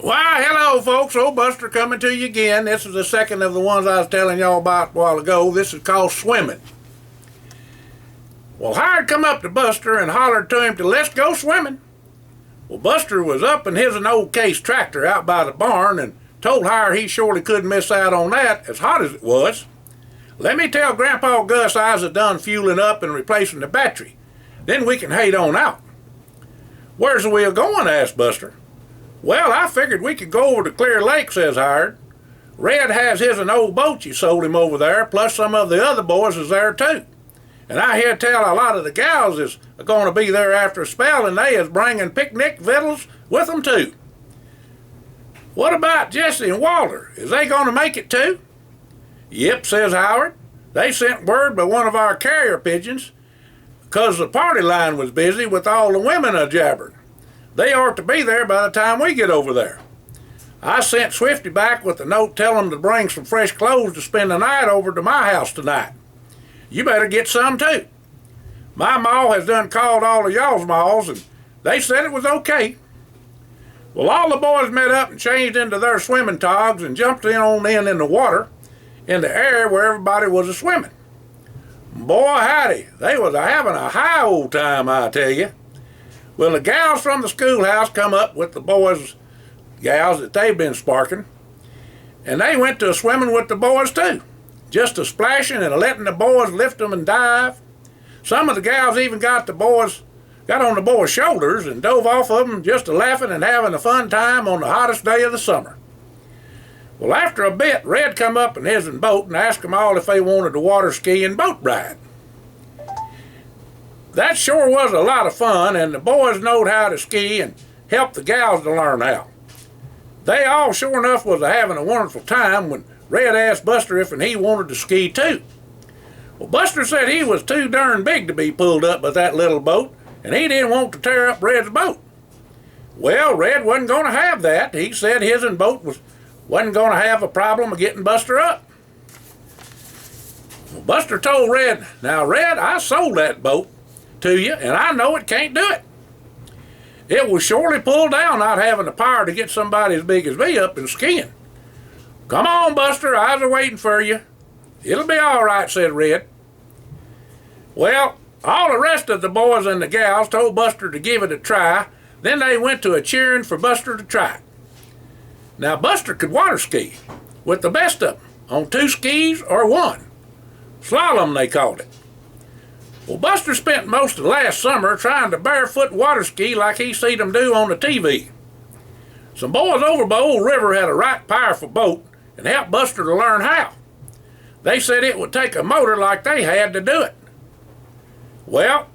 Why, hello, folks. Old Buster coming to you again. This is the second of the ones I was telling y'all about a while ago. This is called Swimmin'. Well, Howard come up to Buster and hollered to him to let's go swimming. Well, Buster was up in his old case tractor out by the barn and told Howard he surely couldn't miss out on that, as hot as it was. Let me tell Grandpa Gus I was done fueling up and replacing the battery. Then we can head on out. Where's the wheel going? Asked Buster. Well, I figured we could go over to Clear Lake, says Howard. Red has his an old boat you sold him over there, plus some of the other boys is there too. And I hear tell a lot of the gals is going to be there after a spell, and they is bringing picnic victuals with them too. What about Jesse and Walter? Is they going to make it too? Yep, says Howard. They sent word by one of our carrier pigeons, 'cause the party line was busy with all the women a-jabbering. They ought to be there by the time we get over there. I sent Swifty back with a note telling them to bring some fresh clothes to spend the night over to my house tonight. You better get some too. My ma has done called all of y'all's ma's and they said it was okay. Well, all the boys met up and changed into their swimming togs and jumped in the water, in the area where everybody was a-swimming. Boy, howdy, they was a-having a high old time, I tell you. Well, the gals from the schoolhouse come up with the boys, gals that they've been sparking, and they went to swimming with the boys too, just a splashing and letting the boys lift them and dive. Some of the gals even got on the boys' shoulders and dove off of them just a laughing and having a fun time on the hottest day of the summer. Well, after a bit, Red come up in his boat and asked them all if they wanted to water ski and boat ride. That sure was a lot of fun, and the boys knowed how to ski and helped the gals to learn how. They all sure enough was having a wonderful time when Red asked Buster if he wanted to ski too. Well, Buster said he was too darn big to be pulled up by that little boat, and he didn't want to tear up Red's boat. Well, Red wasn't going to have that. He said his boat wasn't going to have a problem of getting Buster up. Well, Buster told Red, "Now, Red, I sold that boat to you, and I know it can't do it. It will surely pull down not having the power to get somebody as big as me up and skiing. Come on, Buster, I was waiting for you. It'll be all right," said Red. Well, all the rest of the boys and the gals told Buster to give it a try. Then they went to a cheering for Buster to try it. Now, Buster could water ski with the best of them, on 2 skis or 1. Slalom, they called it. Well, Buster spent most of last summer trying to barefoot water ski like he seen them do on the TV. Some boys over by Old River had a right powerful boat and helped Buster to learn how. They said it would take a motor like they had to do it. Well,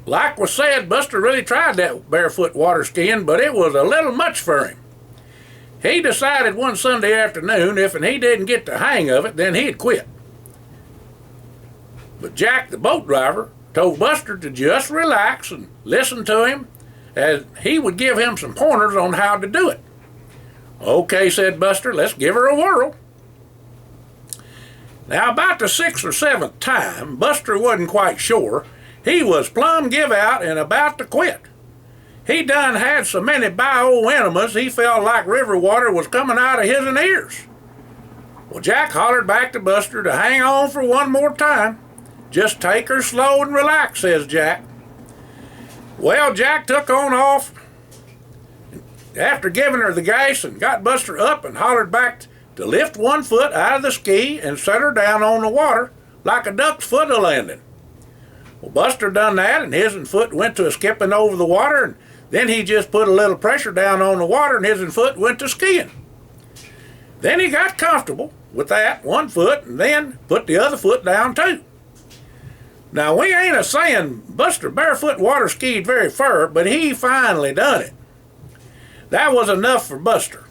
like was said, Buster really tried that barefoot water skiing, but it was a little much for him. He decided one Sunday afternoon if he didn't get the hang of it, then he'd quit. But Jack, the boat driver, told Buster to just relax and listen to him, as he would give him some pointers on how to do it. "Okay," said Buster, "let's give her a whirl." Now, about the 6th or 7th time, Buster wasn't quite sure. He was plumb give out and about to quit. He done had so many bio-enemas he felt like river water was coming out of his ears. Well, Jack hollered back to Buster to hang on for one more time. "Just take her slow and relax," says Jack. Well, Jack took on off after giving her the gas and got Buster up and hollered back to lift one foot out of the ski and set her down on the water like a duck's foot a landing. Well, Buster done that, and his foot went to skipping over the water, and then he just put a little pressure down on the water and his foot went to skiing. Then he got comfortable with that one foot and then put the other foot down too. Now, we ain't a-saying Buster barefoot water skied very far, but he finally done it. That was enough for Buster.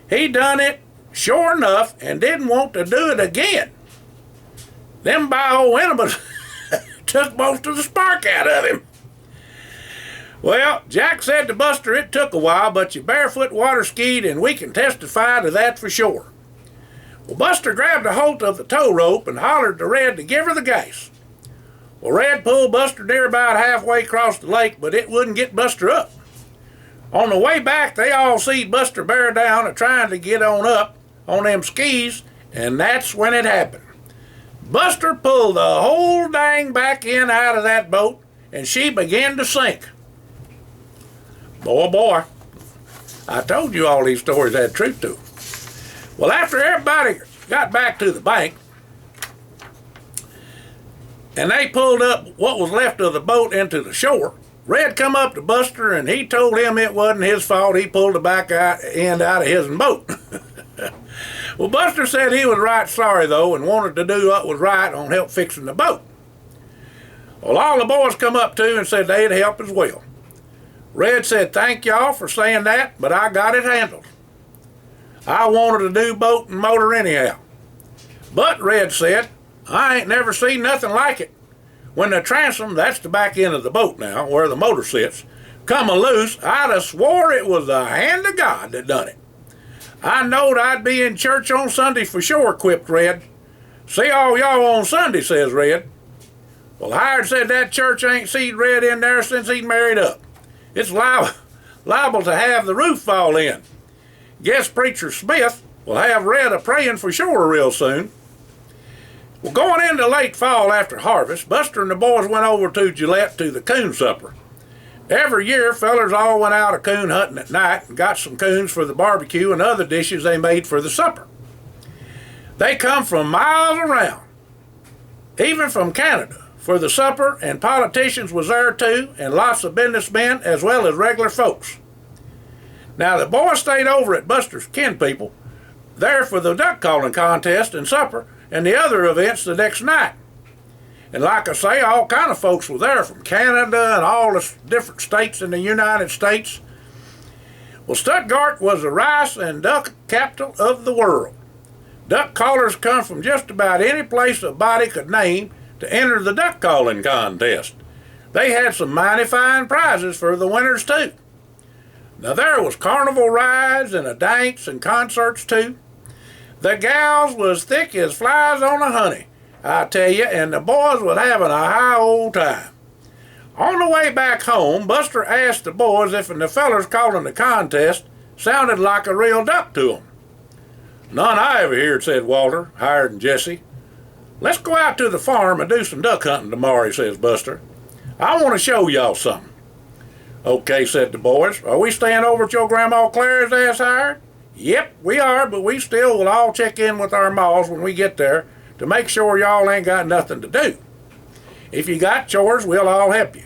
He done it sure enough and didn't want to do it again. Them bio-enemas took most of the spark out of him. Well, Jack said to Buster it took a while, but you barefoot water skied and we can testify to that for sure. Well, Buster grabbed a hold of the tow rope and hollered to Red to give her the gas. Well, Red pulled Buster near about halfway across the lake, but it wouldn't get Buster up. On the way back, they all seed Buster bear down and trying to get on up on them skis, and that's when it happened. Buster pulled the whole dang back end out of that boat, and she began to sink. Boy, I told you all these stories had truth to them. Well, after everybody got back to the bank, and they pulled up what was left of the boat into the shore, Red come up to Buster, and he told him it wasn't his fault he pulled the back end out of his boat. Well, Buster said he was right sorry, though, and wanted to do what was right on help fixing the boat. Well, all the boys come up too and said they'd help as well. Red said, "Thank y'all for saying that, but I got it handled. I wanted to do boat and motor anyhow." But Red said, "I ain't never seen nothing like it. When the transom," that's the back end of the boat now, where the motor sits, "come loose, I'd have swore it was the hand of God that done it. I knowed I'd be in church on Sunday for sure," quipped Red. "See all y'all on Sunday," says Red. Well, Hired said that church ain't seen Red in there since he married up. It's liable to have the roof fall in. Guess Preacher Smith will have Red a-praying for sure real soon. Well, going into late fall after harvest, Buster and the boys went over to Gillette to the coon supper. Every year, fellers all went out coon hunting at night and got some coons for the barbecue and other dishes they made for the supper. They come from miles around, even from Canada, for the supper, and politicians was there too, and lots of businessmen as well as regular folks. Now, the boys stayed over at Buster's kin people there for the duck calling contest and supper and the other events the next night. And like I say, all kind of folks were there from Canada and all the different states in the United States. Well, Stuttgart was the rice and duck capital of the world. Duck callers come from just about any place a body could name to enter the duck calling contest. They had some mighty fine prizes for the winners too. Now there was carnival rides and a dance and concerts too. The gals was thick as flies on a honey, I tell you, and the boys was having a high old time. On the way back home, Buster asked the boys if the fellers calling the contest sounded like a real duck to 'em. "None I ever heard," said Walter, Hired, and Jesse. "Let's go out to the farm and do some duck hunting tomorrow," says Buster. "I want to show y'all something." "Okay," said the boys. "Are we staying over at your Grandma Clara's?" asked Hired. "Yep, we are, but we still will all check in with our maws when we get there to make sure y'all ain't got nothing to do. If you got chores, we'll all help you."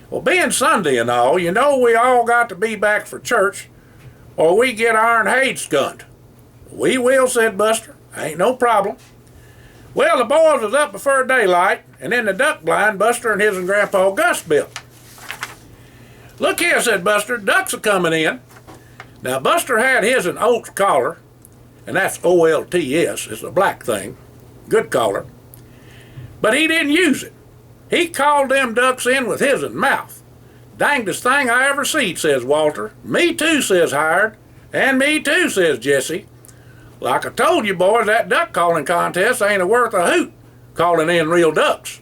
Well, being Sunday and all, you know we all got to be back for church or we get iron haid skunt. "We will," said Buster. "Ain't no problem." Well, the boys was up before daylight, and in the duck blind Buster and his and Grandpa Gus built. "Look here," said Buster, "ducks are coming in." Now, Buster had his an Olds collar, and that's OLTS, it's a black thing, good collar, but he didn't use it. He called them ducks in with his mouth. "Dangdest thing I ever seed," says Walter. "Me too," says Hired, "and me too," says Jesse. "Like I told you boys, that duck calling contest ain't a worth a hoot, calling in real ducks."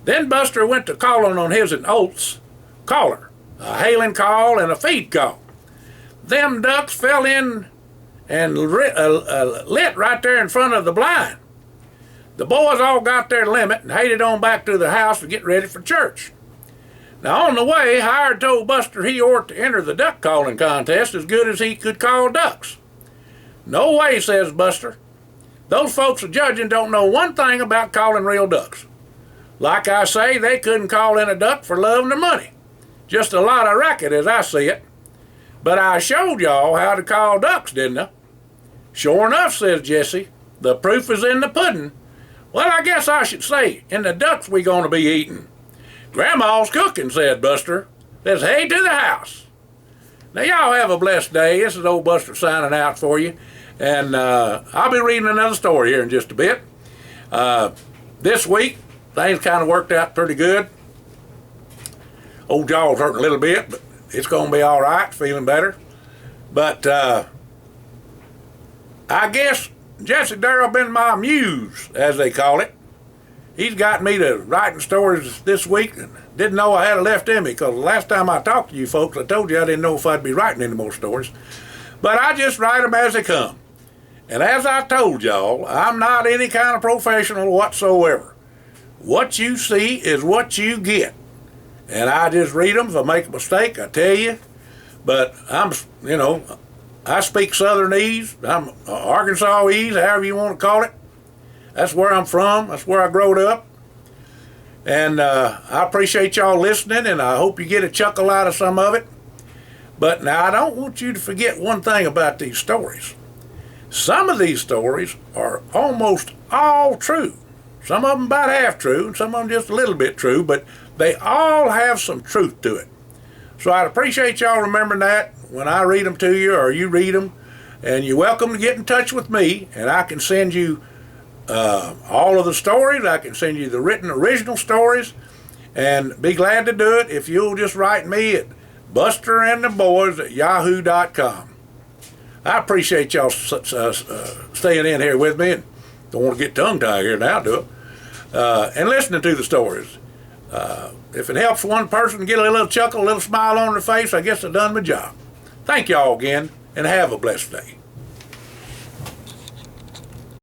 Then Buster went to calling on his and Olds collar, a hailing call and a feed call. Them ducks fell in and lit right there in front of the blind. The boys all got their limit and headed on back to the house to get ready for church. Now on the way, Hired told Buster he ought to enter the duck calling contest as good as he could call ducks. "No way," says Buster. "Those folks judging don't know one thing about calling real ducks. Like I say, they couldn't call in a duck for love nor money. Just a lot of racket as I see it. But I showed y'all how to call ducks, didn't I?" "Sure enough," says Jesse. "The proof is in the pudding. Well, I guess I should say, in the ducks we gonna be eating." "Grandma's cooking," said Buster. "Let's head to the house." Now y'all have a blessed day. This is old Buster signing out for you. And I'll be reading another story here in just a bit. This week, things kind of worked out pretty good. Old jaw's hurting a little bit, but it's going to be all right, feeling better. But I guess Jesse Darrell been my muse, as they call it. he's got me to writing stories this week, and didn't know I had it left in me, because the last time I talked to you folks, I told you I didn't know if I'd be writing any more stories. But I just write them as they come. And as I told y'all, I'm not any kind of professional whatsoever. What you see is what you get. And I just read them. If I make a mistake, I tell you. But I speak Southernese. I'm Arkansasese, however you want to call it. That's where I'm from. That's where I growed up. And I appreciate y'all listening, and I hope you get a chuckle out of some of it. But now I don't want you to forget one thing about these stories. Some of these stories are almost all true. Some of them about half true, and some of them just a little bit true, but they all have some truth to it. So I'd appreciate y'all remembering that when I read them to you or you read them. And you're welcome to get in touch with me, and I can send you all of the stories. I can send you the written original stories, and be glad to do it if you'll just write me at busterandtheboys@yahoo.com. I appreciate y'all staying in here with me, and don't want to get tongue-tied here now, do it, and listening to the stories. If it helps one person get a little chuckle, a little smile on their face, I guess I've done my job. Thank y'all again, and have a blessed day.